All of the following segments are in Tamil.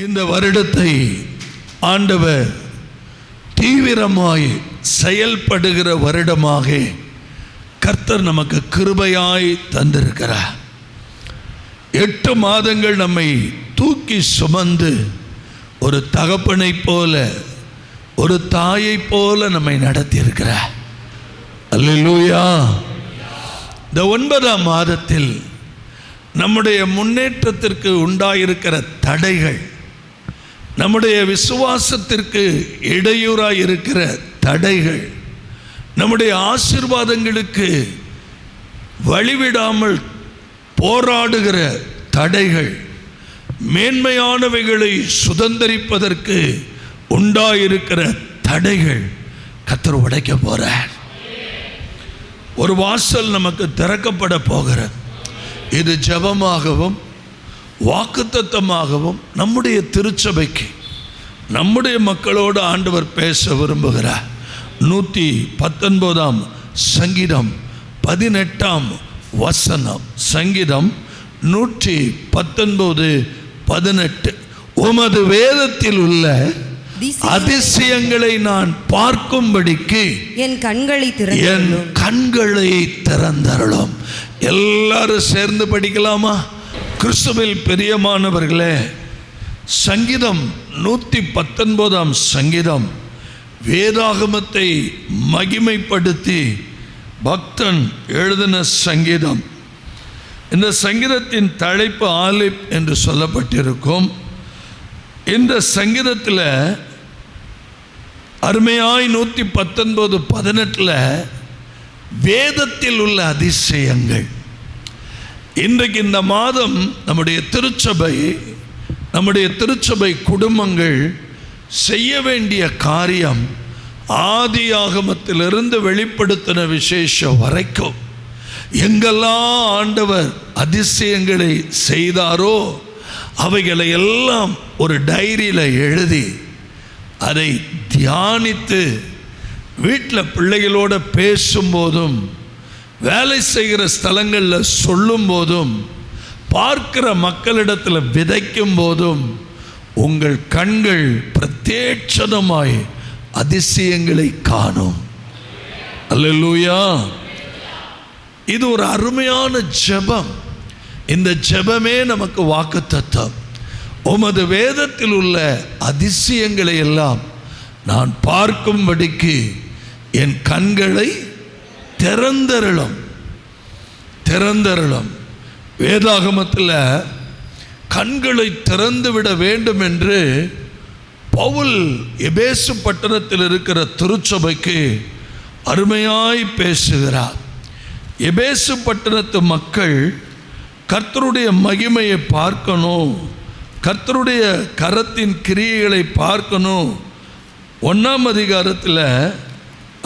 இந்த வருடத்தை ஆண்டவர் தீவிரமாய் செயல்படுகிற வருடமாக கர்த்தர் நமக்கு கிருபையாய் தந்திருக்கிறார். 8 மாதங்கள் நம்மை தூக்கி சுமந்து ஒரு தகப்பனை போல ஒரு தாயை போல நம்மை நடத்தி இருக்கிறார். அல்லேலூயா. இந்த 9ஆம் மாதத்தில் நம்முடைய முன்னேற்றத்திற்கு உண்டாயிருக்கிற தடைகள், நம்முடைய விசுவாசத்திற்கு இடையூறாய் இருக்கிற தடைகள், நம்முடைய ஆசீர்வாதங்களுக்கு வழிவிடாமல் போராடுகிற தடைகள், மேன்மையானவைகளை சுதந்தரிப்பதற்கு உண்டாயிருக்கிற தடைகள் கர்த்தர் உடைக்க போறார். ஒரு வாசல் நமக்கு திறக்கப்பட போகிறது. இது ஜெபமாகவும் வாக்குத்தத்தமாகவும் நம்முடைய திருச்சபைக்கு, நம்முடைய மக்களோடு ஆண்டவர் பேச விரும்புகிறார். 119ஆம் சங்கீதம் 18ஆம் வசனம். சங்கீதம் 119:18. உமது வேதத்தில் உள்ள அதிசயங்களை நான் பார்க்கும்படிக்கு என் கண்களை திறந்தருளும். எல்லாரும் சேர்ந்து படிக்கலாமா? கிறிஸ்துவில் பிரியமானவர்களே, சங்கீதம் 119ஆம் சங்கீதம் வேதாகமத்தை மகிமைப்படுத்தி பக்தன் எழுதின சங்கீதம். இந்த சங்கீதத்தின் தலைப்பு ஆலிப் என்று சொல்லப்பட்டிருக்கும். இந்த சங்கீதத்தில் அருமையாய் 119:18 வேதத்தில் உள்ள அதிசயங்கள். இன்றைக்கு இந்த மாதம் நம்முடைய திருச்சபை குடும்பங்கள் செய்ய வேண்டிய காரியம், ஆதியாகமத்திலிருந்து வெளிப்படுத்தின விசேஷம் வரைக்கும் எங்கெல்லாம் ஆண்டவர் அதிசயங்களை செய்தாரோ அவைகளை எல்லாம் ஒரு டைரியில் எழுதி அதை தியானித்து வீட்டில் பிள்ளைகளோடு பேசும்போதும், வேலை செய்கிற ஸ்தலங்களில் சொல்லும் போதும், பார்க்கிற மக்களிடத்தில் விதைக்கும் போதும் உங்கள் கண்கள் பிரத்யட்சமாய் அதிசயங்களை காணும். அல்லேலூயா. இது ஒரு அருமையான ஜெபம். இந்த ஜெபமே நமக்கு வாக்குத்தத்தம். உமது வேதத்தில் உள்ள அதிசயங்களை எல்லாம் நான் பார்க்கும்படிக்கு என் கண்களை திறந்தருளும். வேதாகமத்தில் கண்களை திறந்துவிட வேண்டும் என்று பவுல் எபேசு பட்டணத்தில் இருக்கிற திருச்சபைக்கு அருமையாய் பேசுகிறார். எபேசு பட்டணத்து மக்கள் கர்த்தருடைய மகிமையை பார்க்கணும், கர்த்தருடைய கரத்தின் கிரியைகளை பார்க்கணும். 1ஆம் அதிகாரத்தில்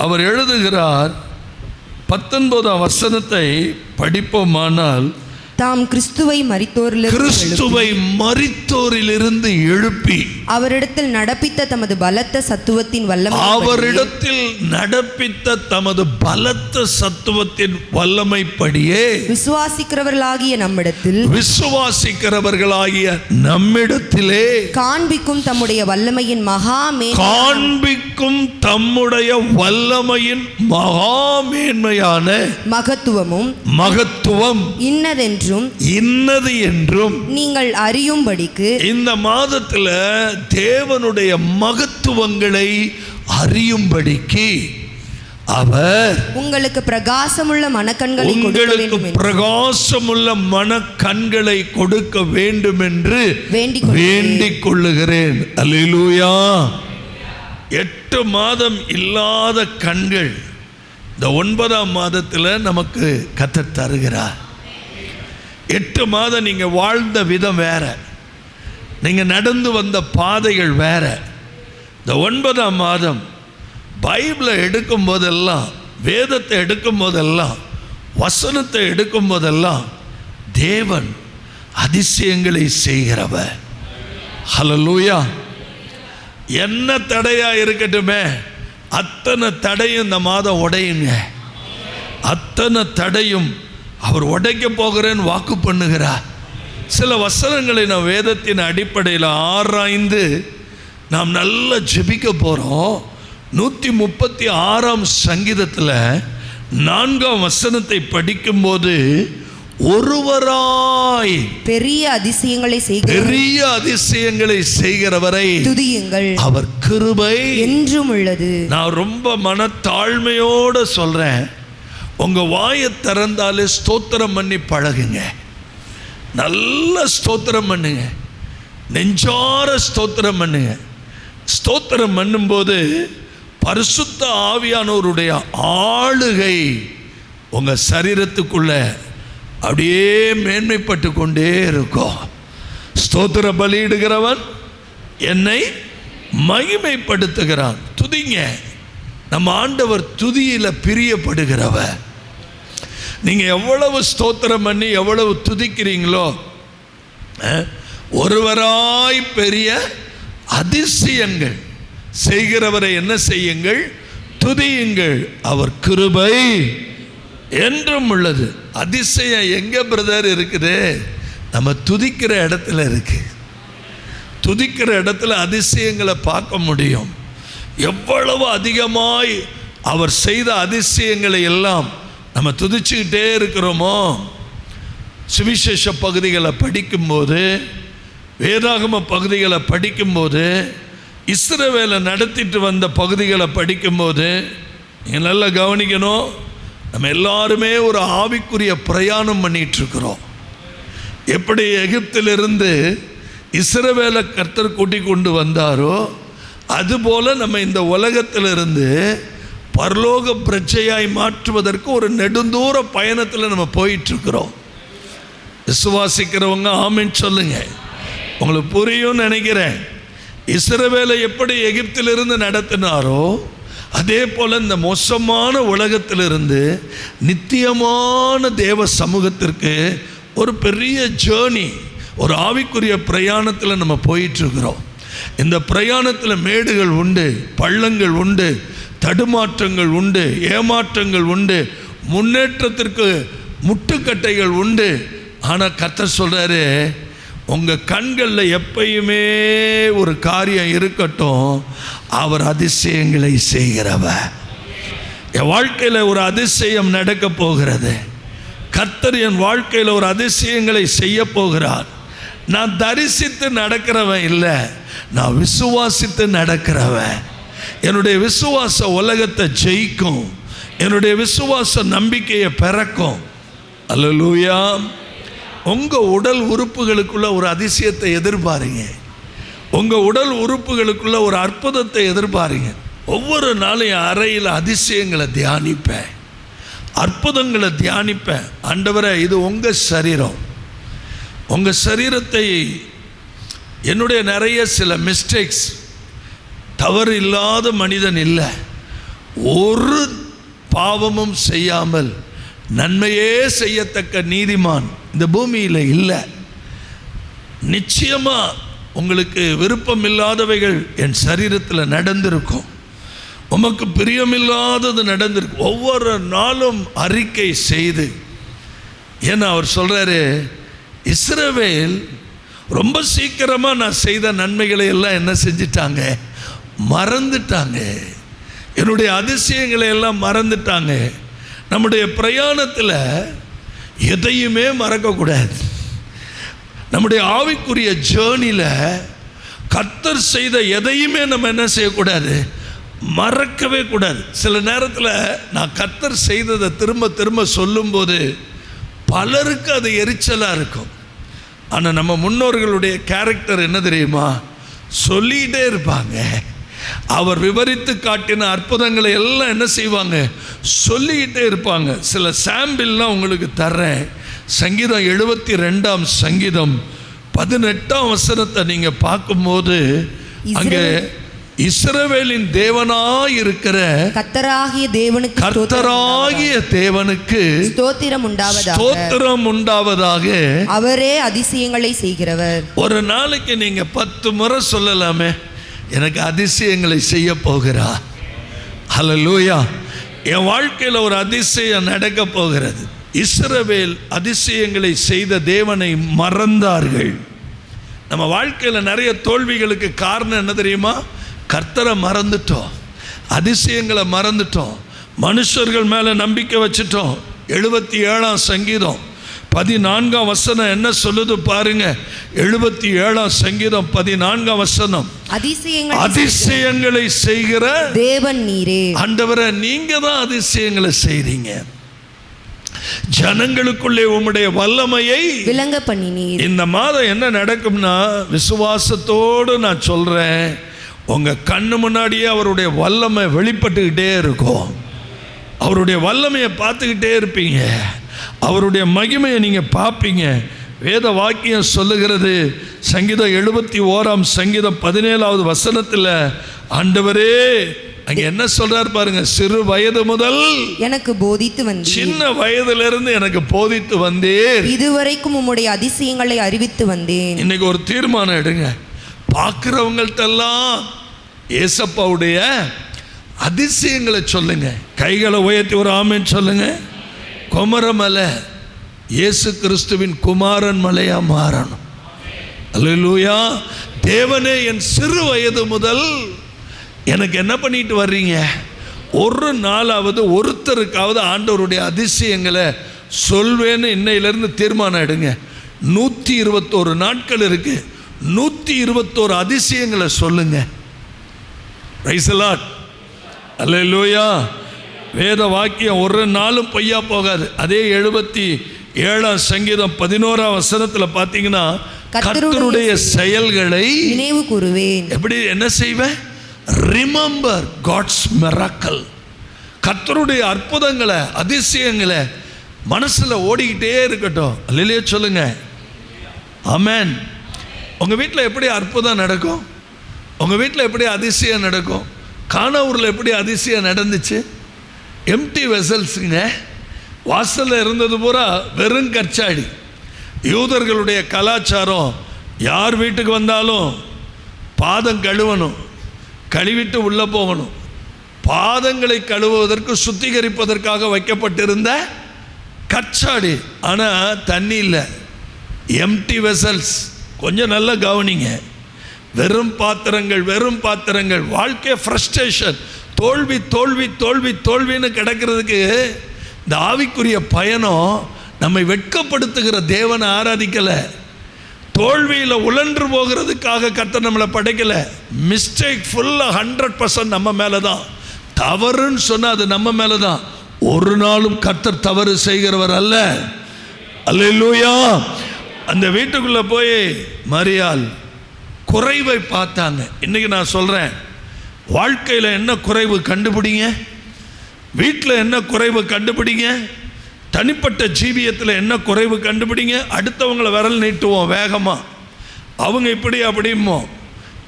அவர் எழுதுகிறார். 19ஆம் வசனத்தை படிப்போமானால், தாம் கிறிஸ்துவை மரித்தோரிலிருந்து எழுப்பி அவரிடத்தில் நடப்பித்த தமது பலத்த சத்துவத்தின் வல்லமைப்படியே விசுவாசிக்கிறவர்களாகிய நம்மிடத்திலே காண்பிக்கும் தம்முடைய வல்லமையின் மகாமேன்மையான மகத்துவம் இன்னது என்றும் நீங்கள் அறியும்படிக்கு இந்த மாதத்தில் தேவனுடைய மகத்துவங்களை அறியும்படிக்கு அவர் உங்களுக்கு பிரகாசமுள்ள மனக்கண்களை கொடுக்க வேண்டும் என்று வேண்டிக் கொள்ளுகிறேன். அல்லேலூயா. 8 மாதம் இல்லாத கண்கள் இந்த 9ஆம் மாதத்தில் நமக்கு கர்த்தர் தருகிறார். 8 மாதம் நீங்கள் வாழ்ந்த விதம் வேற, நீங்கள் நடந்து வந்த பாதைகள் வேற. இந்த 9ஆம் மாதம் பைபிளை எடுக்கும் போதெல்லாம், வேதத்தை எடுக்கும் போதெல்லாம், வசனத்தை எடுக்கும் போதெல்லாம் தேவன் அதிசயங்களை செய்கிறவர். ஹல்லேலூயா. என்ன தடையா இருக்கட்டுமே, அத்தனை தடையும் இந்த மாதம் உடையுங்க. அத்தனை தடையும் அவர் உடைக்க போகிறேன்னு வாக்கு பண்ணுகிறார். சில வசனங்களை நாம் வேதத்தின் அடிப்படையில் ஆராய்ந்து நாம் நல்லா ஜெபிக்க போகிறோம். 136ஆம் சங்கீதத்தில் 4ஆம் வசனத்தை படிக்கும்போது, ஒருவராய் பெரிய அதிசயங்களை செய்கிறவரை துதியுங்கள், அவர் கிருபை என்றும் உள்ளது. நான் ரொம்ப மனத்தாழ்மையோடு சொல்றேன், உங்க வாயை திறந்தாலே ஸ்தோத்திரம் பண்ணி பழகுங்க. நல்ல ஸ்தோத்திரம் பண்ணுங்க, நெஞ்சார ஸ்தோத்திரம் பண்ணுங்க. ஸ்தோத்திரம் பண்ணும்போது பரிசுத்த ஆவியானவருடைய ஆளுகை உங்க சரீரத்துக்குள்ள அப்படியே மேன்மைப்பட்டு கொண்டே இருக்கும். ஸ்தோத்திர பலியிடுகிறவன் என்னை மகிமைப்படுத்துகிறான். துதிங்க. நம்ம ஆண்டவர் துதியில பிரியப்படுகிறவர். நீங்க எவ்வளவு ஸ்தோத்திரம் பண்ணி எவ்வளவு துதிக்கிறீங்களோ, ஒருவராய் பெரிய அதிசயங்கள் செய்கிறவரை என்ன செய்யுங்கள்? துதியுங்கள். அவர் கிருபை என்றும் உள்ளது. அதிசயம் எங்க பிரதர் இருக்குது? நம்ம துதிக்கிற இடத்துல இருக்கு. துதிக்கிற இடத்துல அதிசயங்களை பார்க்க முடியும். எவ்வளவு அதிகமாய் அவர் செய்த அதிசயங்களை எல்லாம் நம்ம துதிச்சுக்கிட்டே இருக்கிறோமோ. சுவிசேஷ பகுதிகளை படிக்கும்போது, வேதாகம பகுதிகளை படிக்கும்போது, இஸ்ரவேலை நடத்திட்டு வந்த பகுதிகளை படிக்கும்போது நீங்கள் நல்லா கவனிக்கணும். நம்ம எல்லாருமே ஒரு ஆவிக்குரிய பிரயாணம் பண்ணிட்டு இருக்கிறோம். எப்படி எகிப்திலிருந்து இஸ்ரவேலை கர்த்தர் கூட்டி கொண்டு வந்தாரோ, அதுபோல நம்ம இந்த உலகத்திலிருந்து பரலோக பிரஜையாய் மாற்றுவதற்கு ஒரு நெடுந்தூர பயணத்தில் நம்ம போயிட்டுருக்கிறோம். விசுவாசிக்கிறவங்க ஆமென் சொல்லுங்க. உங்களுக்கு புரியும் நினைக்கிறேன். இஸ்ரவேலை எப்படி எகிப்திலிருந்து நடத்தினாரோ, அதே போல் இந்த மோசமான உலகத்திலிருந்து நித்தியமான தேவ சமூகத்திற்கு ஒரு பெரிய ஜேர்னி, ஒரு ஆவிக்குரிய பிரயாணத்தில் நம்ம போயிட்டுருக்கிறோம். இந்த பிரயாணத்தில் மேடுகள் உண்டு, பள்ளங்கள் உண்டு, தடுமாற்றங்கள் உண்டு, ஏமாற்றங்கள் உண்டு, முன்னேற்றத்திற்கு முட்டுக்கட்டைகள் உண்டு. ஆனால் கர்த்தர் சொல்கிறாரு, உங்கள் கண்களில் எப்பயுமே ஒரு காரியம் இருக்கட்டும், அவர் அதிசயங்களை செய்கிறவர். என் வாழ்க்கையில் ஒரு அதிசயம் நடக்க போகிறது. கர்த்தர் என் வாழ்க்கையில் ஒரு அதிசயங்களை செய்ய போகிறார். நான் தரிசித்து நடக்கிறவன் இல்லை, நான் விசுவாசித்து நடக்கிறவன். என்னுடைய விசுவாச உலகத்தை ஜெயிக்கும். என்னுடைய விசுவாச நம்பிக்கையை பிறக்கும். அல்லேலூயா. உங்கள் உடல் உறுப்புகளுக்குள்ள ஒரு அதிசயத்தை எதிர்பாருங்க. உங்கள் உடல் உறுப்புகளுக்குள்ள ஒரு அற்புதத்தை எதிர்பாருங்க. ஒவ்வொரு நாளும் என் அறையில் அதிசயங்களை தியானிப்பேன், அற்புதங்களை தியானிப்பேன். ஆண்டவரே, இது உங்கள் சரீரம். உங்கள் சரீரத்தை என்னுடைய நிறைய சில மிஸ்டேக்ஸ், தவறு இல்லாத மனிதன் இல்லை. ஒரு பாவமும் செய்யாமல் நன்மையே செய்யத்தக்க நீதிமான் இந்த பூமியில் இல்லை. நிச்சயமாக உங்களுக்கு விருப்பம் இல்லாதவைகள் என் சரீரத்தில் நடந்திருக்கும். உமக்கு பிரியமில்லாதது நடந்திருக்கு. ஒவ்வொரு நாளும் அறிக்கை செய்து, ஏன்னா அவர் சொல்கிறாரு, இஸ்ரவேல் ரொம்ப சீக்கிரமாக நான் செய்த நன்மைகளை எல்லாம் என்ன செஞ்சிட்டாங்க? மறந்துட்டாங்க. என்னுடைய அதிசயங்களை எல்லாம் மறந்துட்டாங்க. நம்முடைய பிரயாணத்தில் எதையுமே மறக்கக்கூடாது. நம்முடைய ஆவிக்குரிய ஜேர்னியில் கர்த்தர் செய்த எதையுமே நம்ம என்ன செய்யக்கூடாது? மறக்கவே கூடாது. சில நேரத்தில் நான் கர்த்தர் செய்ததை திரும்ப திரும்ப சொல்லும்போது பலருக்கு அது எரிச்சலாக இருக்கும். ஆனால் நம்ம முன்னோர்களுடைய கேரக்டர் என்ன தெரியுமா? சொல்லிகிட்டே இருப்பாங்க. அவர் விவரித்து காட்டின அற்புதங்களை எல்லாம் என்ன செய்வாங்க? சொல்லிக்கிட்டே இருப்பாங்க. சில சாம்பிள்லாம் உங்களுக்கு தர்றேன். சங்கீதம் 72ஆம் சங்கீதம் 18ஆம் வசனத்தை நீங்கள் பார்க்கும்போது, அங்கே இஸ்ரவேலின் தேவனாய் இருக்கிற கர்த்தராகிய தேவனுக்கு ஸ்தோத்திரம் உண்டாவதாக. அவரே அதிசயங்களை செய்கிறவர். ஒரு நாளைக்கு நீங்க 10 முறை சொல்லலாமே, எனக்கு அதிசயங்களை செய்ய போகிறார். ஹல்லேலூயா. என் வாழ்க்கையில் ஒரு அதிசயம் நடக்க போகிறது. இஸ்ரவேல் அதிசயங்களை செய்த தேவனை மறந்தார்கள். நம்ம வாழ்க்கையில் நிறைய தோல்விகளுக்கு காரணம் என்ன தெரியுமா? கர்த்தரை மறந்துட்டோம், அதிசயங்களை மறந்துட்டோம், மனுஷர்கள் மேலே நம்பிக்கை வச்சுட்டோம். 77ஆம் சங்கீதம் 14ஆம் வசனம் என்ன சொல்லுது பாருங்க. 77ஆம் சங்கீதம் 14ஆம் வசனம், அதிசயங்களை செய்கிற தேவன் நீரே. ஆண்டவரே, நீங்க தான் அதிசயங்களை செய்றீங்க. ஜனங்களுக்குள்ளே உம்முடைய வல்லமையை விளங்க பண்ணினீர். இந்த மாதம் என்ன நடக்கும்னா, விசுவாசத்தோடு நான் சொல்றேன், உங்க கண்ணு முன்னாடியே அவருடைய வல்லமை வெளிப்பட்டுக்கிட்டே இருக்கும். அவருடைய வல்லமையை பார்த்துக்கிட்டே இருப்பீங்க, அவருடைய மகிமையை நீங்க பார்ப்பீங்க. வேத வாக்கியம் சொல்லுகிறது, சங்கீதம் 71ஆம் சங்கீதம் 17ஆவது வசனத்தில் ஆண்டவரே அங்க என்ன சொல்றார் பாருங்க. சிறு வயது முதல் எனக்கு போதித்து வந்தீர். சின்ன வயதிலிருந்து எனக்கு போதித்து வந்தீர். இதுவரைக்கும் உம்முடைய அதிசயங்களை அறிவித்து வந்தேன். இன்னைக்கு ஒரு தீர்மானம் எடுங்க. பார்க்கிறவங்கள்ட்டெல்லாம் ஏசப்பாவுடைய அதிசயங்களை சொல்லுங்க. கைகளை உயர்த்தி ஒரு ஆமென் சொல்லுங்க. குமரமலை இயேசு கிறிஸ்துவின் குமாரன் மலையா மாறணும். அல்லேலூயா. தேவனே, என் சிறு வயது முதல் எனக்கு என்ன பண்ணிட்டு வர்றீங்க? ஒரு நாளாவது ஒருத்தருக்காவது ஆண்டவருடைய அதிசயங்களை சொல்வேன்னு இன்னையிலிருந்து தீர்மானம் எடுங்க. 121 நாட்கள் இருக்கு. 121 அதிசயங்களை சொல்லுங்க. Praise the lord. அல்லேலூயா. வேத வாக்கியம் ஒரு நாளும் பொய்யா போகாது. அதே 77ஆம் சங்கீதம் 11ஆம் வசனத்தில் பார்த்தீங்கன்னா, கர்த்தருடைய செயல்களை நினைவு கூறுவேன். எப்படி என்ன செய்வேன்? Remember God's miracle. கர்த்தருடைய அற்புதங்களை அதிசயங்களை மனசில் ஓடிக்கிட்டே இருக்கட்டும். அல்லேலூயா சொல்லுங்க. ஆமென். உங்கள் வீட்டில் எப்படி அற்புதம் நடக்கும்? உங்கள் வீட்டில் எப்படி அதிசயம் நடக்கும்? கானாவூரில் எப்படி அதிசயம் நடந்துச்சு? எம்டி வெசல்ஸுங்க. வாசலில் இருந்தது பூரா வெறும் கற்சாடி. யூதர்களுடைய கலாச்சாரம், யார் வீட்டுக்கு வந்தாலும் பாதம் கழுவணும், கழுவிட்டு உள்ளே போகணும். பாதங்களை கழுவுவதற்கு சுத்திகரிப்பதற்காக வைக்கப்பட்டிருந்த கற்சாடி. ஆனால் தண்ணி இல்லை, எம்டி வெசல்ஸ். கொஞ்சம் நல்லா கவனிங்க. வெறும் பாத்திரங்கள், வெறும் பாத்திரங்கள். வாழ்க்கை ஃப்ரஸ்ட்ரேஷன், தோல்வி தோல்வி தோல்வி தோல்வின்னு கிடக்கிறதுக்கு இந்த ஆவிக்குரிய பயணம் நம்மை வெட்கப்படுத்துகிற தேவனை ஆராதிக்கலை. தோல்வியில் உழன்று போகிறதுக்காக கர்த்தர் நம்மளை படைக்கலை. மிஸ்டேக் ஃபுல்லாக 100% நம்ம மேலே தான். தவறுன்னு சொன்னால் அது நம்ம மேலே தான். ஒரு நாளும் கர்த்தர் தவறு செய்கிறவர் அல்ல. அல்லேலூயா. அந்த வீட்டுக்குள்ளே போய் மரியாள் குறைவை பார்த்தாங்க. இன்றைக்கி நான் சொல்கிறேன், வாழ்க்கையில் என்ன குறைவு கண்டுபிடிங்க, வீட்டில் என்ன குறைவு கண்டுபிடிங்க, தனிப்பட்ட ஜீவியத்தில் என்ன குறைவு கண்டுபிடிங்க. அடுத்தவங்களை விரல் நீட்டுவோம் வேகமாக, அவங்க இப்படி அப்படிமோ.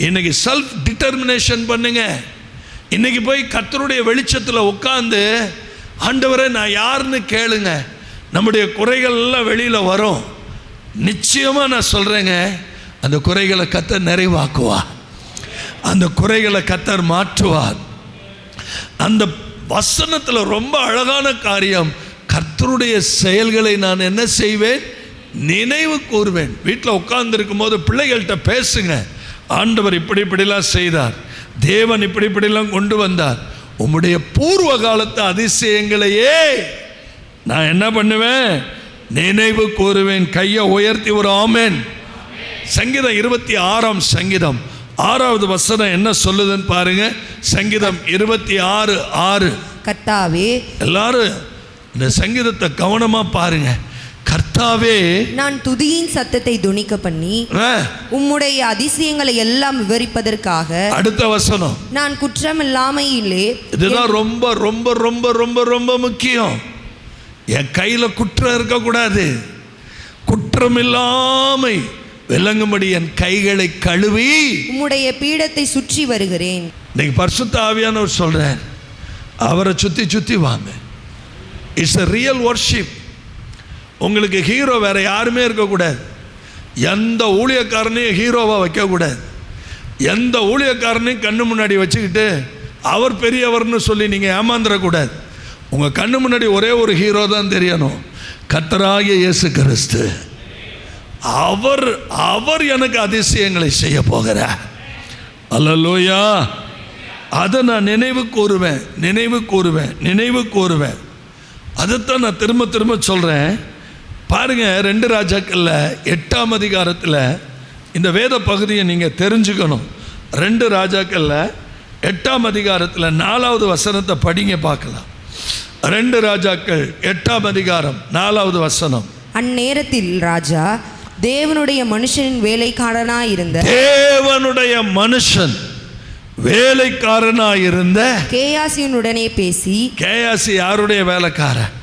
இன்னைக்கு செல்ஃப் டிட்டர்மினேஷன் பண்ணுங்க. இன்னைக்கு போய் கர்த்தருடைய வெளிச்சத்தில் உட்காந்து, ஆண்டவரே நான் யாருன்னு கேளுங்க. நம்முடைய குறைகள் எல்லாம் வெளியில் வரும். நிச்சயமாக நான் சொல்கிறேங்க, அந்த குறைகளை கர்த்தர் நிறைவாக்குவார், அந்த குறைகளை கர்த்தர் மாற்றுவார். அந்த வசனத்தில் ரொம்ப அழகான காரியம், கர்த்தருடைய செயல்களை நான் என்ன செய்வேன்? நினைவு கூறுவேன். வீட்டில் உட்கார்ந்துருக்கும் போது பிள்ளைகள்கிட்ட பேசுங்க. ஆண்டவர் இப்படி இப்படிலாம் செய்தார், தேவன் இப்படி இப்படிலாம் கொண்டு வந்தார். உம்முடைய பூர்வ காலத்து அதிசயங்களையே நான் என்ன பண்ணுவேன்? நினைவு கூறுவேன். கையை உயர்த்தி ஒரு ஆமென். சங்கீதம் 26ஆம் சங்கீதம் 6வது வசனம் என்ன சொல்லுதுன்னு பாருங்க. சங்கீதம் 26:6. கர்த்தாவே, எல்லாரும் இந்த சங்கீதத்தை கவனமா பாருங்க. கர்த்தாவே, நான் துதியின் சத்தத்தை துணிக்க பண்ணி உம்முடைய அதிசயங்களை எல்லாம் விவரிப்பதற்காக. அடுத்த வசனம், நான் குற்றமில்லாமையிலே. இதுதான் ரொம்ப ரொம்ப ரொம்ப ரொம்ப ரொம்ப முக்கியம். என் கையில குற்றம் இருக்கக்கூடாது. குற்றமில்லாமை விளங்கும்படி என் கைகளை கழுவி உம்முடைய பீடத்தை சுற்றி வருகிறேன். இன்னைக்கு பரிசுத்த ஆவியானவர் சொல்றார், அவரை சுத்தி சுத்தி வாங்க. It's a real worship. உங்களுக்கு ஹீரோ வேற யாருமே இருக்கக்கூடாது. எந்த ஊழியக்காரனையும் ஹீரோவாக வைக்கக்கூடாது. எந்த ஊழியக்காரனையும் கண்ணு முன்னாடி வச்சுக்கிட்டு அவர் பெரியவர்னு சொல்லி நீங்கள் ஏமாந்துடக்கூடாது. உங்கள் கண்ணு முன்னாடி ஒரே ஒரு ஹீரோ தான் தெரியணும். கர்த்தராகிய இயேசு கிறிஸ்து அவர் எனக்கு அதிசயங்களை செய்ய போகிறார். அல்லேலூயா. அதை நான் நினைவு கூறுவேன். அதைத்தான் நான் திரும்ப திரும்ப சொல்கிறேன். பாருங்க, 2 ராஜாக்கள்ல 8ஆம் அதிகாரத்தில் இந்த வேத பகுதியை நீங்கள் தெரிஞ்சுக்கணும். 2 ராஜாக்கள்ல 8ஆம் அதிகாரத்தில் 4வது வசனத்தை படிங்க பார்க்கலாம். 2 ராஜாக்கள் 8ஆம் அதிகாரம் 4வது வசனம். அந்நேரத்தில் ராஜா தேவனுடைய மனுஷன் வேலைக்காரனாயிருந்த கேயாசியுடனே பேசி. கேயாசி யாருடைய வேலைக்காரன்?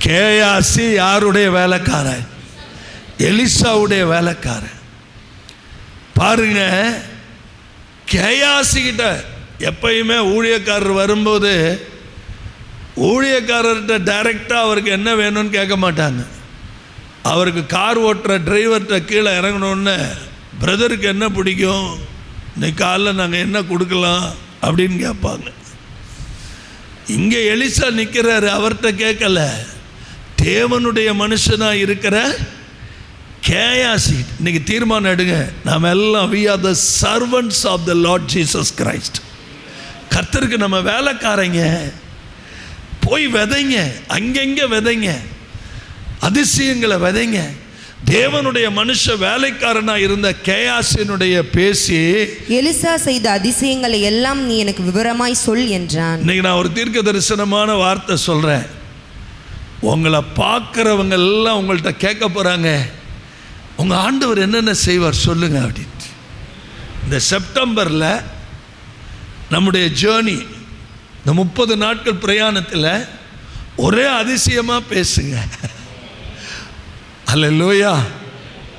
கேயாசி யாருடைய வேலைக்காரன்? எலிசாவுடைய வேலைக்காரன். பாருங்க, கேயாசி கிட்ட எப்பயுமே ஊழியக்காரர் வரும்போது ஊழியக்காரர்கிட்ட டைரக்டாக அவருக்கு என்ன வேணும்னு கேட்க மாட்டாங்க. அவருக்கு கார் ஓட்டுற டிரைவர்கிட்ட கீழே இறங்கணுன்னு, பிரதருக்கு என்ன பிடிக்கும், இன்னைக்கு காலைல நாங்கள் என்ன கொடுக்கலாம் அப்படின்னு கேட்பாங்க. இங்கே எலிசா நிற்கிறாரு, அவர்கிட்ட கேட்கல. தேவனுடைய மனுஷனாக இருக்கிற கேயாசி இன்னைக்கு தீர்மானம் எடுங்க, நாம் எல்லாம் we are the servants of the Lord Jesus Christ. கர்த்தருக்கு நம்ம வேலைக்காரங்க. போய் விதைங்க, அங்கெங்க விதைங்க, அதிசயங்களை விதைங்க. தேவனுடைய மனுஷ வேலைக்காரனாக இருந்த கேயாசினுடைய பேசி, எலிசா செய்த அதிசயங்களை எல்லாம் நீ எனக்கு விவரமாய் சொல் என்றான். இன்னைக்கு நான் ஒரு தீர்க்க தரிசனமான வார்த்தை சொல்கிறேன். உங்களை பார்க்குறவங்க எல்லாம் உங்கள்கிட்ட கேட்க போகிறாங்க, உங்கள் ஆண்டவர் என்னென்ன செய்வார் சொல்லுங்க அப்படின்ட்டு. இந்த செப்டம்பரில் நம்முடைய ஜேர்னி, இந்த 30 நாட்கள் பிரயாணத்தில் ஒரே அதிசயமாக பேசுங்க. அல்லேலூயா.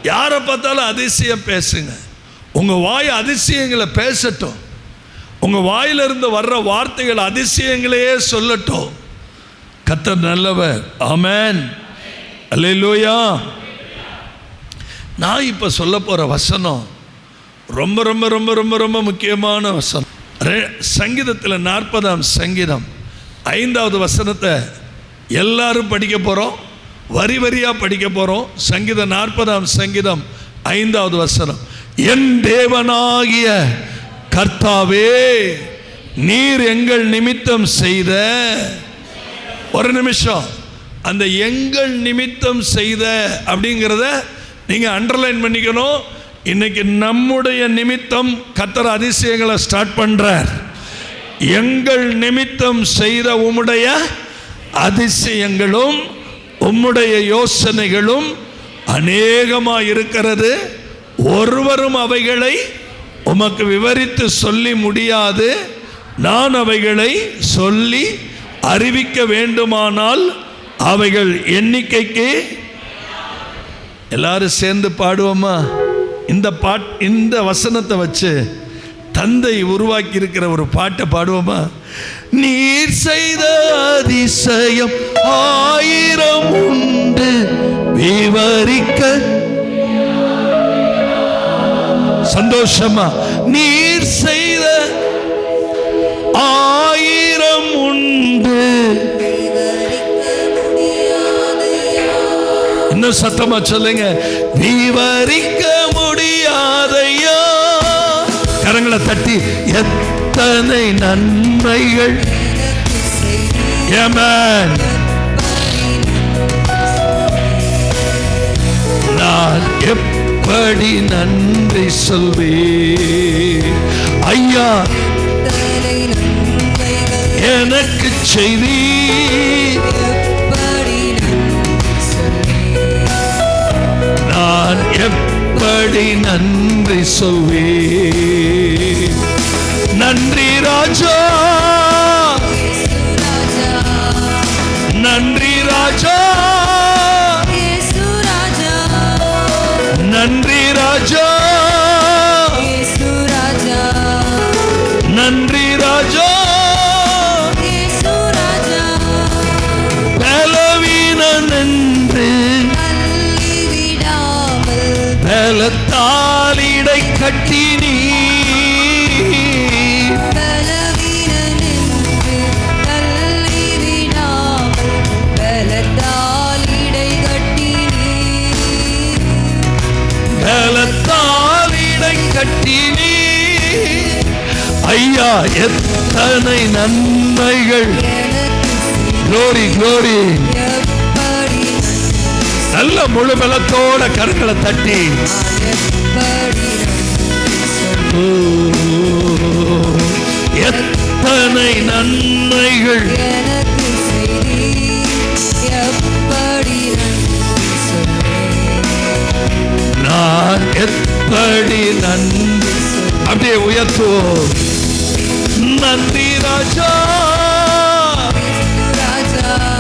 யாரை பார்த்தாலும் அதிசயம் பேசுங்க. உங்கள் வாய் அதிசயங்களை பேசட்டும். உங்கள் வாயிலிருந்து வர்ற வார்த்தைகள் அதிசயங்களையே சொல்லட்டும். கர்த்தர் நல்லவர். ஆமென். அல்லேலூயா. நான் இப்போ சொல்ல போகிற வசனம் ரொம்ப ரொம்ப ரொம்ப ரொம்ப ரொம்ப முக்கியமான வசனம். சங்கீதத்தில் 40ஆம் சங்கீதம் 5வது வசனத்தை எல்லாரும் படிக்க போகிறோம். வரி வரியாக படிக்க போகிறோம். சங்கீதம் 40ஆம் சங்கீதம் 5வது வசனம். என் தேவனாகிய கர்த்தாவே, நீர் எங்கள் நிமித்தம் செய்த. ஒரு நிமிஷம், அந்த எங்கள் நிமித்தம் செய்த அப்படிங்கிறத நீங்கள் அண்டர்லைன் பண்ணிக்கணும். இன்னைக்கு நம்முடைய நிமித்தம் கர்த்தர் அதிசயங்களை ஸ்டார்ட் பண்ணுறார். எங்கள் நிமித்தம் செய்த உம்முடைய அதிசயங்களும் உம்முடைய யோசனைகளும் அநேகமாக இருக்கிறது. ஒருவரும் அவைகளை உமக்கு விவரித்து சொல்லி முடியாது. நான் அவைகளை சொல்லி அறிவிக்க வேண்டுமானால் அவைகள் எண்ணிக்கைக்கு. எல்லாரும் சேர்ந்து பாடுவோமா? இந்த வசனத்தை வச்சு தந்தை உருவாக்கி இருக்கிற ஒரு பாட்டை பாடுவோமா? நீர் செய்த அதிசயம் 1000 உண்டு, விவரிக்க. சந்தோஷமா? நீர் செய்த 1000 உண்டு. இன்னும் சத்தமா சொல்லுங்க, விவரிக்க முடியாதையா. கரங்களை தட்டி, எத்தனை நன்மைகள். ஆமென். நான் எப்படி நன்றி சொல்வேன் ஐயா, எனக்கு செய்தி. நான் எப்படி நன்றி சொல்வேன். நன்றி ராஜா, நன்றி ராஜா, நன்றி ராஜா, நன்றி ராஜா. பலவீன நின்று பலத்தாலிடை கட்டினீ. பலவீன நின்று தள்ளிவிடாமல் பலத்தால் ஐயா எத்தனை நன்மைகள். Glory glory. நல்ல முழு பலத்தோட கரங்களை தட்டி எத்தனை நன்மைகள். நான் எப்படி நன்றி அப்படியே உயர்த்துவோம். நன்றி ராஜா.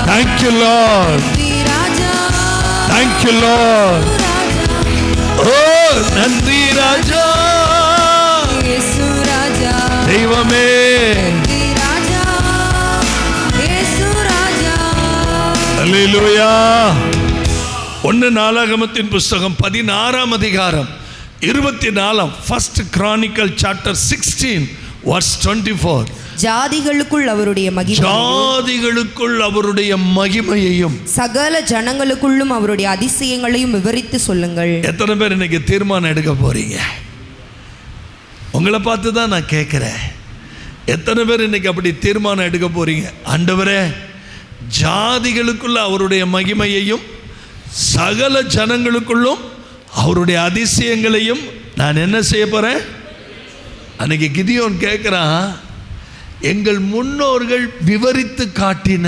Thank you Lord. Thank you Lord. Oh நன்றி ராஜா. தெய்வமே. அல்லேலூயா. 1 நாளாகமத்தின் புஸ்தகம் 16ஆம் அதிகாரம் 24 First Chronicle chapter 16 verse 24. ஜாதிகளுக்குள் அவருடைய மகிமையையும் சகல ஜனங்களுக்குள்ளும் அவருடைய அதிசயங்களையும் விவரித்து சொல்லுங்கள். எத்தனை பேர் இன்னைக்கு தீர்மானம் எடுக்க போறீங்க? உங்களை பார்த்து தான் நான் கேட்கிறேன். எத்தனை பேர் இன்னைக்கு அப்படி தீர்மானம் எடுக்க போறீங்க? ஆண்டவரே, ஜாதிகளுக்குள்ள அவருடைய மகிமையையும் சகல ஜனங்களுக்குள்ளும் அவருடைய அதிசயங்களையும் நான் என்ன செய்ய போறேன்? அன்னைக்கு கிதியோன் கேட்கிறான், எங்கள் முன்னோர்கள் விவரித்து காட்டின.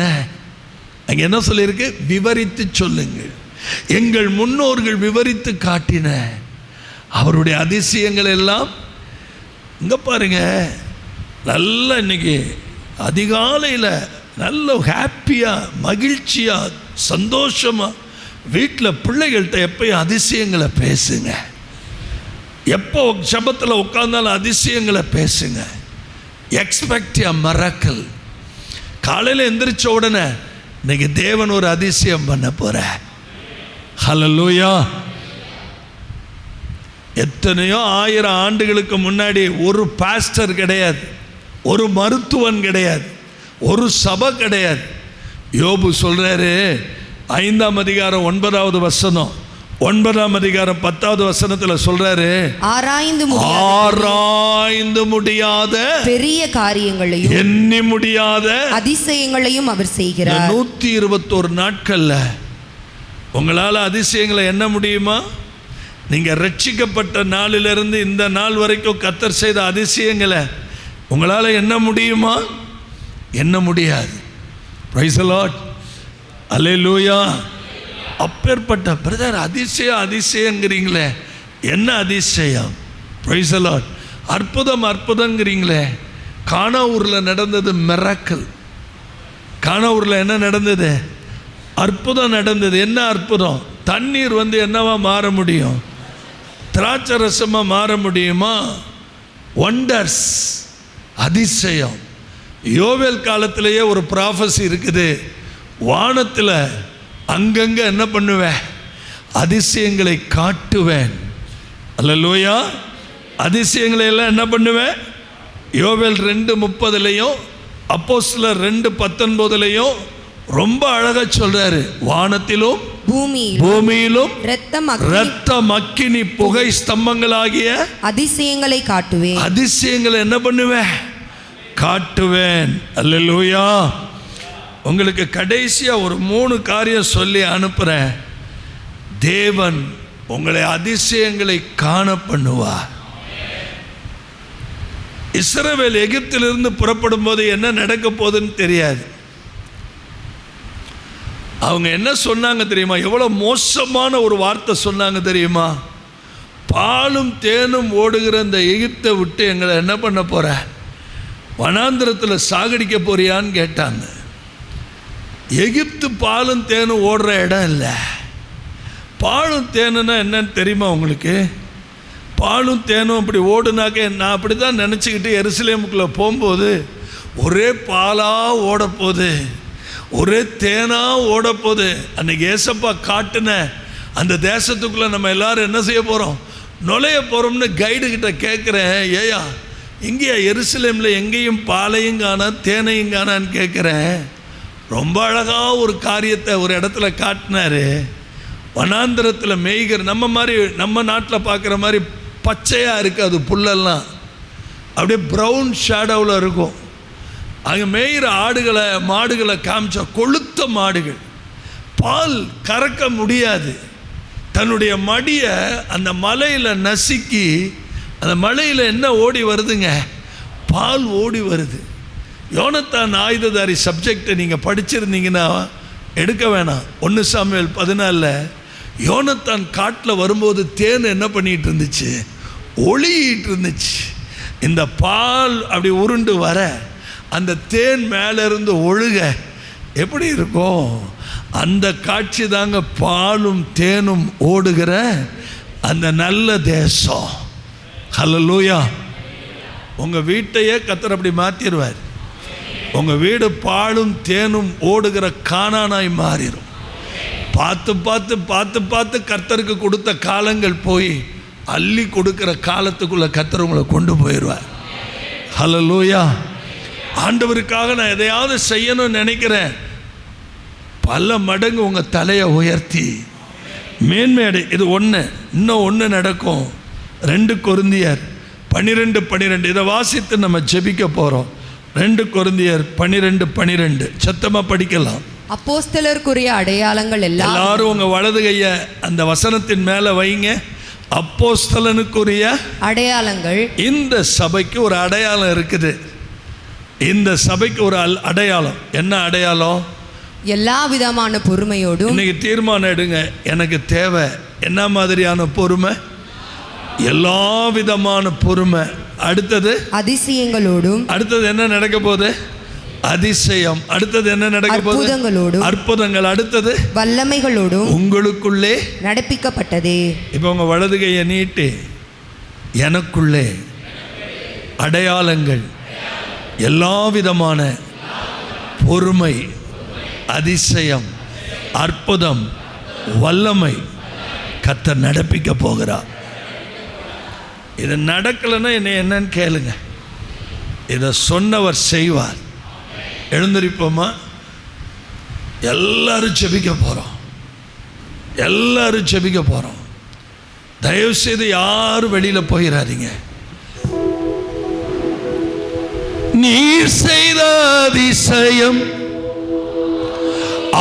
அங்க என்ன சொல்லியிருக்கு? விவரித்து சொல்லுங்கள். எங்கள் முன்னோர்கள் விவரித்து காட்டின அவருடைய அதிசயங்கள் எல்லாம். இங்க பாருங்க, நல்ல இன்னைக்கு அதிகாலையில் நல்ல ஹாப்பியா மகிழ்ச்சியா சந்தோஷமா வீட்டில் பிள்ளைகள்கிட்ட எப்பயும் அதிசயங்களை பேசுங்க. எப்போ ஜெபத்தில் உட்கார்ந்தாலும் அதிசயங்களை பேசுங்க. எக்ஸ்பெக்ட் எ மிரக்கிள். காலையில் எந்திரிச்ச உடனே இன்னைக்கு தேவன் ஒரு அதிசயம் பண்ண போற. ஹல்லேலூயா. எத்தனையோ 1000 ஆண்டுகளுக்கு முன்னாடி ஒரு பாஸ்டர் கிடையாது, ஒரு மருத்துவன் கிடையாது, ஒரு சபை கிடையாது. யோபு சொல்றாரு 5ஆம் அதிகாரம் 9வது வசனம், 9ஆம் அதிகாரம் 10வது வசனத்தில் சொல்றாரு, ஆராய்ந்து முடியாத பெரிய காரியங்களையும் எண்ணி முடியாத அதிசயங்களையும் அவர் செய்கிறார். 121 நாட்கள்ல உங்களால் அதிசயங்களை எண்ண முடியுமா? நீங்கள் ரட்சிக்கப்பட்ட நாளிலிருந்து இந்த நாள் வரைக்கும் கர்த்தர் செய்த அதிசயங்களை உங்களால் எண்ண முடியுமா? எண்ண முடியாது. Praise the lord. அல்லேலூயா. அப்பேற்பட்ட பிரதர் அதிசயங்கிறீங்களே, என்ன அதிசயம்? Price the Lord. அற்புதங்கிறீங்களே, கானாவூரில் நடந்தது மிரக்கிள். கானாவூரில் என்ன நடந்தது? அற்புதம் நடந்தது. என்ன அற்புதம்? தண்ணீர் என்னவா மாற முடியும்? திராட்சை ரசமாக மாற முடியுமா? ஒண்டர்ஸ், அதிசயம். யோவேல் காலத்திலேயே ஒரு ப்ராஃபஸி இருக்குது. வானத்தில் அங்கங்கே என்ன பண்ணுவேன்? அதிசயங்களை காட்டுவேன். அல்லேலூயா. அதிசயங்களை எல்லாம் என்ன பண்ணுவேன்? யோவேல் 2:30 அப்போஸ்தலர் 2:19 ரொம்ப அழகா சொல்றாரு. வானத்திலும் பூமியிலும் இரத்தம் அக்கினி புகை ஸ்தம்பங்களாகிய அதிசயங்களை காட்டுவேன். அதிசயங்களை என்ன பண்ணுவேன்? காட்டுவேன். அல்லேலூயா. உங்களுக்கு கடைசியா ஒரு 3 காரியம் சொல்லி அனுப்புறேன். தேவன் உங்களை அதிசயங்களை காண பண்ணுவார். இஸ்ரவேல் எகிப்திலிருந்து புறப்படும் போது என்ன நடக்க போகுதுன்னு தெரியாது. அவங்க என்ன சொன்னாங்க தெரியுமா? எவ்வளவு மோசமான ஒரு வார்த்தை சொன்னாங்க தெரியுமா? பாலும் தேனும் ஓடுகிற இந்த எகிப்தை விட்டு எங்களை என்ன பண்ண போற? வனாந்திரத்தில் சாகடிக்க போறியான்னு கேட்டாங்க. எகிப்து பாலும் தேனும் ஓடுற இடம் இல்லை. பாலும் தேனுன்னா என்னன்னு தெரியுமா உங்களுக்கு? பாலும் தேனும் அப்படி ஓடுனாக்க, நான் அப்படி தான் நினச்சிக்கிட்டு எருசலேமுக்குள்ளே போகும்போது ஒரே பாலாக ஓடப்போகுது, ஒரே தேனாக ஓடப்போகுது. அன்னைக்கு ஏசப்பா காட்டின அந்த தேசத்துக்குள்ளே நம்ம எல்லாரும் என்ன செய்ய போகிறோம்? நுழைய போகிறோம்னு கைடுகிட்ட கேட்குறேன். ஏயா இங்கேயா எருசலேமில் எங்கேயும் பாலையும் காணா தேனையும் காணான்னு கேட்குறேன். ரொம்ப அழகாக ஒரு காரியத்தை ஒரு இடத்துல காட்டினாரு. வனாந்திரத்தில் மேய்கிற நம்ம மாதிரி, நம்ம நாட்டில் பார்க்குற மாதிரி பச்சையாக இருக்காது புல்லெல்லாம். அப்படியே ப்ரௌன் ஷேடோவில் இருக்கும். அங்கே மேயிற ஆடுகளை மாடுகளை காமிச்சா கொளுத்த மாடுகள், பால் கறக்க முடியாது. தன்னுடைய மடியை அந்த மலையில் நசுக்கி, அந்த மலையில் என்ன ஓடி வருதுங்க? பால் ஓடி வருது. யோனத்தான் ஆயுததாரி சப்ஜெக்டை நீங்கள் படிச்சிருந்தீங்கன்னா எடுக்க வேணாம். 1 சாமுவேல் 14 யோனத்தான் காட்டில் வரும்போது தேன் என்ன பண்ணிகிட்டு இருந்துச்சு? ஒளியிட்டு இருந்துச்சு. இந்த பால் அப்படி உருண்டு வர அந்த தேன் மேலேருந்து ஒழுக எப்படி இருக்கும்? அந்த காட்சி தாங்க பாலும் தேனும் ஓடுகிற அந்த நல்ல தேசம். ஹல்லேலூயா. உங்கள் வீட்டையே கர்த்தர் அப்படி மாற்றிடுவார். உங்கள் வீடு பாலும் தேனும் ஓடுகிற கானானாய் மாறிடும். பார்த்து பார்த்து பார்த்து பார்த்து கர்த்தருக்கு கொடுத்த காலங்கள் போய் அள்ளி கொடுக்கிற காலத்துக்குள்ளே கர்த்தர் உங்களை கொண்டு போயிடுவார். ஹல்லேலூயா. ஆண்டவருக்காக நான் எதையாவது செய்யணும்னு நினைக்கிறேன், பல மடங்கு உங்கள் தலையை உயர்த்தி மேன்மையடை. இது ஒன்று. இன்னும் ஒன்று நடக்கும். 2 கொரிந்தியர் 12:12 இதை வாசித்து நம்ம ஜெபிக்க போகிறோம். 2 கொரிந்தியர் 12:12 சத்தமாக படிக்கலாம். அப்போஸ்தலருக்குரிய அடையாளங்கள் எல்லாரும் உங்க வலது கையை அந்த வசனத்தின் மேலே வைங்க. அப்போஸ்தலனுக்குரிய அடையாளங்கள். இந்த சபைக்கு ஒரு அடையாளம் இருக்குது. இந்த சபைக்கு ஒரு அடையாளம். என்ன அடையாளம்? எல்லா விதமான பொறுமையோடும். இன்னைக்கு தீர்மானம் எடுங்க, எனக்கு தேவை என்ன மாதிரியான பொறுமை? எல்லா விதமான பொறுமை. அடுத்தது அதிசயங்களோடும். அடுத்தது என்ன நடக்க போகுது? அதிசயம். அடுத்தது என்ன நடக்க போகுது? அற்புதங்களோடும். அற்புதங்கள். அடுத்தது வல்லமைகளோடும் உங்களுக்குள்ளே நடப்பிக்கப்பட்டதே. இப்போ உங்க வலது கையை நீட்டி, எனக்குள்ளே அடையாளங்கள், எல்லா விதமான பொறுமை, அதிசயம், அற்புதம், வல்லமை கர்த்தர் நடப்பிக்க போகிறார். இது நடக்கலைன்னா என்னன்னு கேளுங்க. இதை சொன்னவர் செய்வார். எழுந்திருப்போமா? எல்லாரும் ஜெபிக்க போகிறோம். எல்லாரும் ஜெபிக்க போகிறோம். தயவுசெய்து யாரும் வெளியில் போயிடாதீங்க. நீர் செய்த அதிசயம்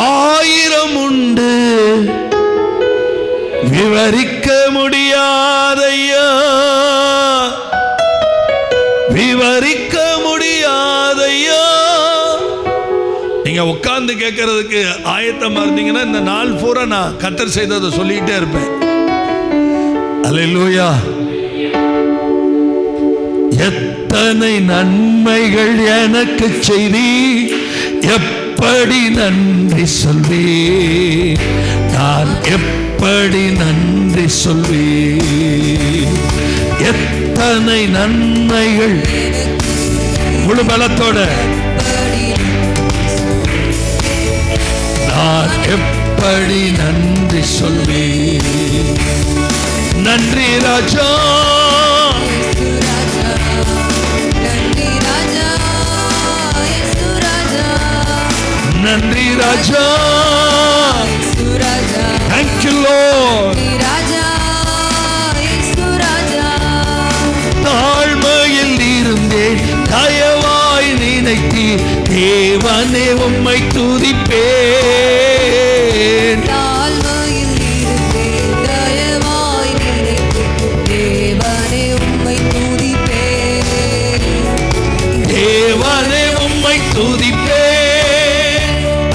1000 உண்டு, விவரிக்க முடியாதையா, விவரிக்க முடியாதையா. நீங்க உட்கார்ந்து கேட்கறதுக்கு ஆயத்தமா இருந்தீங்கன்னா இந்த நாள் பூரா நான் கர்த்தர் செய்ததை சொல்லிக்கிட்டே இருப்பேன். அல்லேலூயா. எத்தனை நன்மைகள் எனக்கு செய்தி, எப்படி நன்றி சொல்வே, நான் எப்படி நன்றி சொல்வே. எத்தனை நன்மைகள். முழு பலத்தோட நான் எப்படி நன்றி சொல்வே. நன்றி ராஜா, நன்றி ராஜா. Thank you Lord. தாழ்மையில் இருந்தேன், தயவாய் நினைத்தி தேவனே உம்மை துதிப்பேன். தாழ்மையில் இருந்தேன், தயவாய் நினைத்தி தேவனே உம்மை துதிப்பேன். தேவனே உம்மை துதிப்பேன்.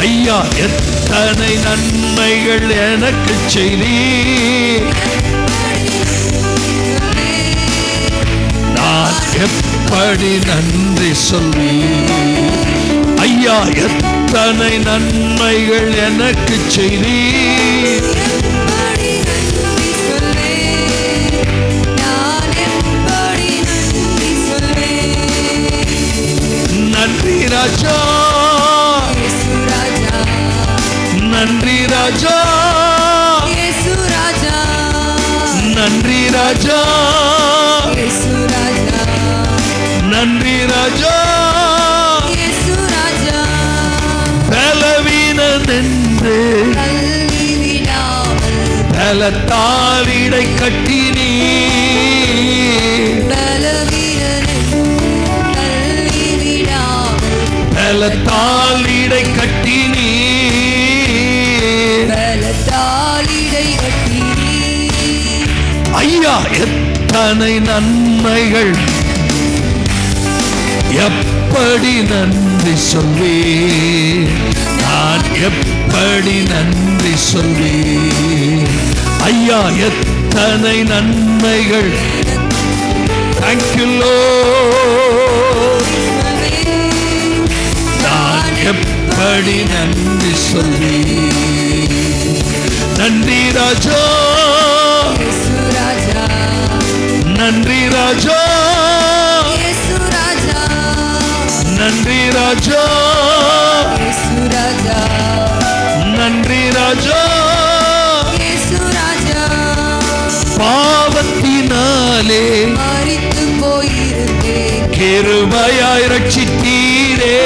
ஐயா, எத்தனை நன்மைகள் எனக்கு செய்தி, நான் எப்படி நன்றி சொல்லி. ஐயா, எத்தனை நன்மைகள் எனக்கு செய்தி, நன்றி ராஜா, நன்றி ராஜா, நன்றி ராஜா, நன்றி ராஜா. பலவீனன் என்று பலத்தால் இடை கட்டினீ, பலத்தால் இடை கட்டினீ, பலத்தால் இடை கட்டினீ. ஐயா எத்தனை நன்மைகள், எப்படி நன்றி சொல்வேன், நான் எப்படி நன்றி சொல்வேன். ஐயா எத்தனை நன்மைகள். Thank you Lord. நான் எப்படி நன்றி சொல்வேன். நன்றி ராஜா, நன்றி ராஜா, நன்றி ராஜா, நன்றி ராஜா. பாவத்தினாலே மரித்து போயிருந்தேன், கிருபையாய் ரட்சித்தீரே.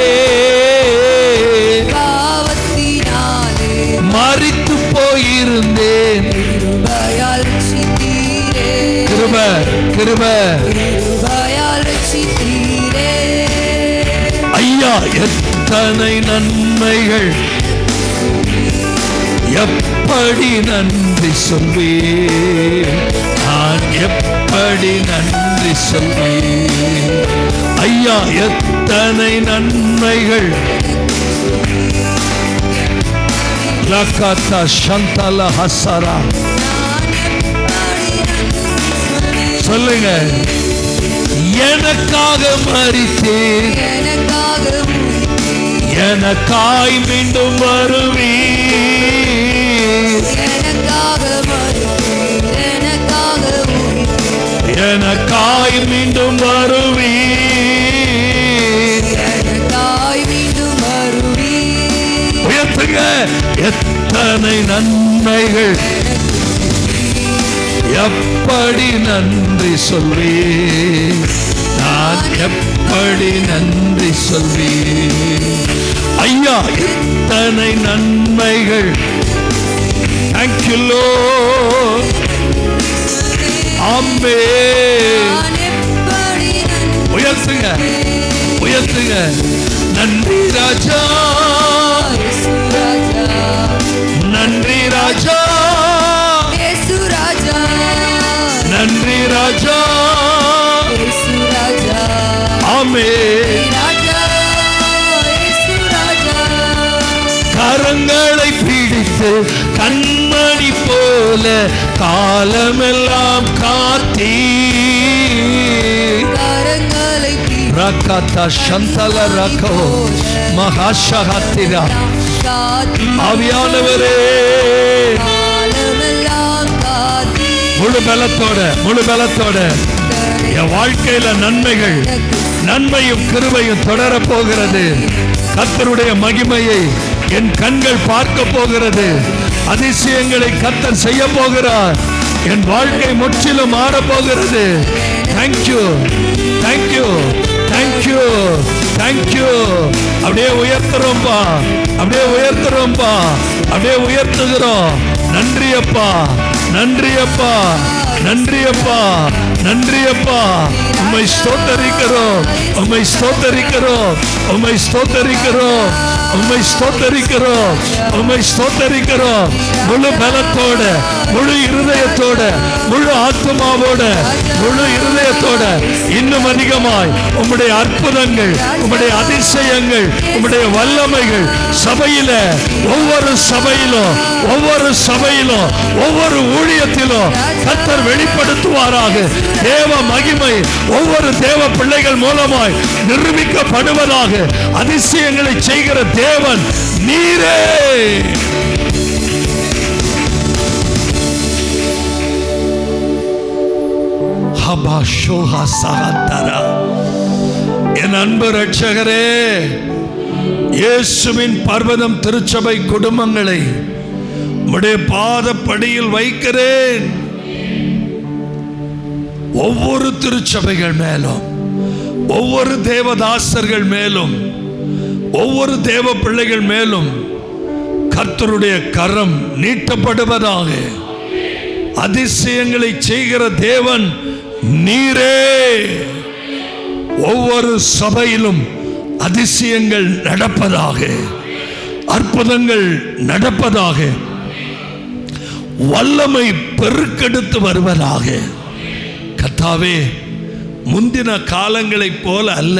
பாவத்தினாலே மரித்து போயிருந்தேன், கிருபையால் ரட்சித்தீரே. கிருபை கிருபை. கிருபையால் ரட்சித்தீரே. ஐயா எத்தனை நன்மைகள், எப்படி நன்றி சொல்வேன், நான் எப்படி நன்றி சொல்வேன். ஐயா எத்தனை நன்மைகள். லகதா சந்தல ஹசரா. சொல்லுங்க. எனக்காக மரித்தேன், எனக்காக எனக்காய் மீண்டும் வருவீர். எனக்காக மரித்தீர், எனக்காக எனக்காய் மீண்டும் வருவீர். எனக்காய் மீண்டும் வருவீர். உயர்த்துங்க. எத்தனை நன்மைகள், எப்படி நன்றி சொல்வேன், நான் எப்படி நன்றி சொல்வேன். ஐயா எத்தனை நன்மைகள். Thank you Lord. ஆமென். நான் எப்படி உயர்த்துங்க, உயர்த்துங்க. நன்றி ராஜா, இயேசு ராஜா, நன்றி ராஜா, இயேசு ராஜா, நன்றி ராஜா. இயேசு ராஜா, ஆமென். ராஜா, இயேசு ராஜா. கரங்களை பிடித்து கண்மணி போல காலமெல்லாம் காத்தீ. கரங்களை ரகதா சந்தல ரகோ மகாஷகத்திரா. காத்தி, ஆவியானவரே காலமெல்லாம் காத்தி. முழு பலத்தோட, முழு பலத்தோட என் வாழ்க்கையில நன்மைகள், நன்மையும் கிருபையும் தொடர போகிறது. கர்த்தருடைய மகிமையை என் கண்கள் பார்க்க போகிறது. அதிசயங்களை கர்த்தர் செய்ய போகிறார். என் வாழ்க்கை முற்றிலும் மாற போகிறது. Thank you, thank you, thank you, thank you. அப்படியே உயர்த்துறோம்பா, அப்படியே உயர்த்துறோம்பா, அப்படியே உயர்த்துகிறோம். நன்றி அப்பா, நன்றி அப்பா, நன்றி அப்பா, நன்றி அப்பா. உம்மை ஸ்தோத்தரிக்கிறோம், உம்மை ஸ்தோத்தரிக்கிறோம், உம்மை ஸ்தோத்தரிக்கிறோம், உம்மை ஸ்தோத்தரிக்கிறோம், உம்மை ஸ்தோத்தரிக்கிறோம். முழு பலத்தோட, முழு இருதயத்தோட, முழு ஆத்மாவோட, முழு இருதயத்தோட இன்னும் அதிகமாய் உம்முடைய அற்புதங்கள், உம்முடைய அதிசயங்கள், உம்முடைய வல்லமைகள் சபையில, ஒவ்வொரு சபையிலும், ஒவ்வொரு சபையிலும், ஒவ்வொரு ஊழியத்திலும் கர்த்தர் வெளிப்படுத்துவாராக. தேவ மகிமை ஒவ்வொரு தேவ பிள்ளைகள் மூலமாய் நிரூபிக்கப்படுவதாக. அதிசயங்களை செய்கிற தேவன் நீரே. என் அன்பு ரட்சகரே, இயேசுவின் பர்வதம் திருச்சபை குடும்பங்களை உம்முடைய பாதப்படியில் வைக்கிறேன். ஒவ்வொரு திருச்சபைகள் மேலும், ஒவ்வொரு தேவதாசர்கள் மேலும், ஒவ்வொரு தேவ பிள்ளைகள் மேலும் கர்த்தருடைய கரம் நீட்டப்படுவதாக. அதிசயங்களை செய்கிற தேவன் நீரே. ஒவ்வொரு சபையிலும் அதிசயங்கள் நடப்பதாக, அற்புதங்கள் நடப்பதாக, வல்லமை பெருக்கெடுத்து வருவதாக. கர்த்தாவே, முந்தின காலங்களைப் போல அல்ல,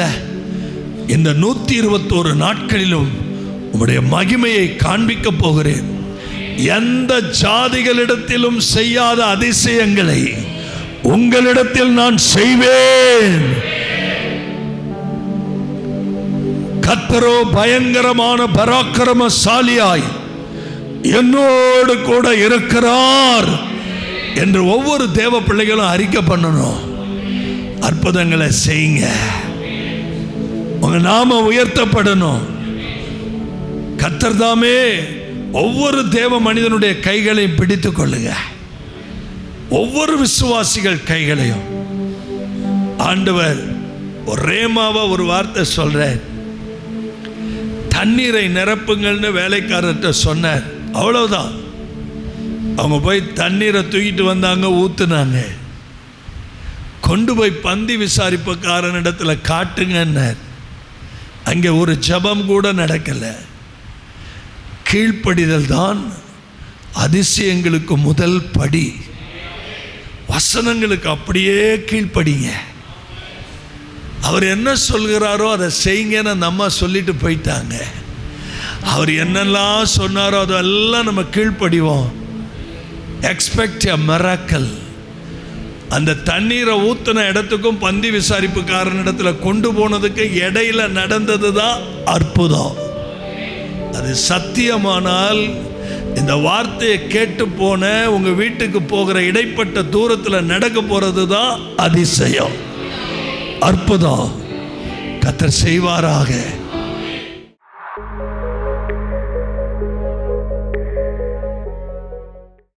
இந்த 121 நாட்களிலும் உம்முடைய மகிமையை காண்பிக்க போகிறேன். எந்த ஜாதிகளிடத்திலும் செய்யாத அதிசயங்களை உங்களிடத்தில் நான் செய்வேன். கர்த்தரோ பயங்கரமான பராக்கிரமசாலியாய் என்னோடு கூட இருக்கிறார் என்று ஒவ்வொரு தேவ பிள்ளைகளும் அறிக்கை பண்ணணும். அற்புதங்களை செய்யுங்க, உங்க நாம உயர்த்தப்படணும். கர்த்தர் தாமே ஒவ்வொரு தேவ மனிதனுடைய கைகளையும் பிடித்துக் கொள்ளுங்க, ஒவ்வொரு விசுவாசிகள் கைகளையும். ஆண்டவர் ஒரு ரேமாவா ஒரு வார்த்தை சொல்றார், தண்ணீரை நிரப்புங்கள்னு வேலைக்காரர்கிட்ட சொன்னார். அவ்வளவுதான். அவங்க போய் தண்ணீரை தூக்கிட்டு வந்தாங்க, ஊத்துனாங்க. கொண்டு போய் பந்தி விசாரிப்புக்காரனிடத்துல காட்டுங்கன்னார். அங்கே ஒரு ஜெபம் கூட நடக்கலை. கீழ்ப்படிதல் தான் அதிசயங்களுக்கு முதல் படி. வசனங்களுக்கு அப்படியே கீழ்ப்படிங்க. அவர் என்ன சொல்கிறாரோ அதை செய்யுங்கன்னு அந்த அம்மா சொல்லிட்டு போயிட்டாங்க. அவர் என்னெல்லாம் சொன்னாரோ அதெல்லாம் நம்ம கீழ்ப்படிவோம். எக்ஸ்பெக்ட் எ மிராக்கிள். அந்த தண்ணீரை ஊற்றின இடத்துக்கும் பந்தி விசாரிப்புக்காரனிடத்துல கொண்டு போனதுக்கு இடையில நடந்தது தான் அற்புதம். அது சத்தியமானால் இந்த வார்த்தையை கேட்டு போன உங்க வீட்டுக்கு போகிற இடைப்பட்ட தூரத்தில் நடக்க போறது தான் அதிசயம், அற்புதம். கர்த்தர் செய்வாராக.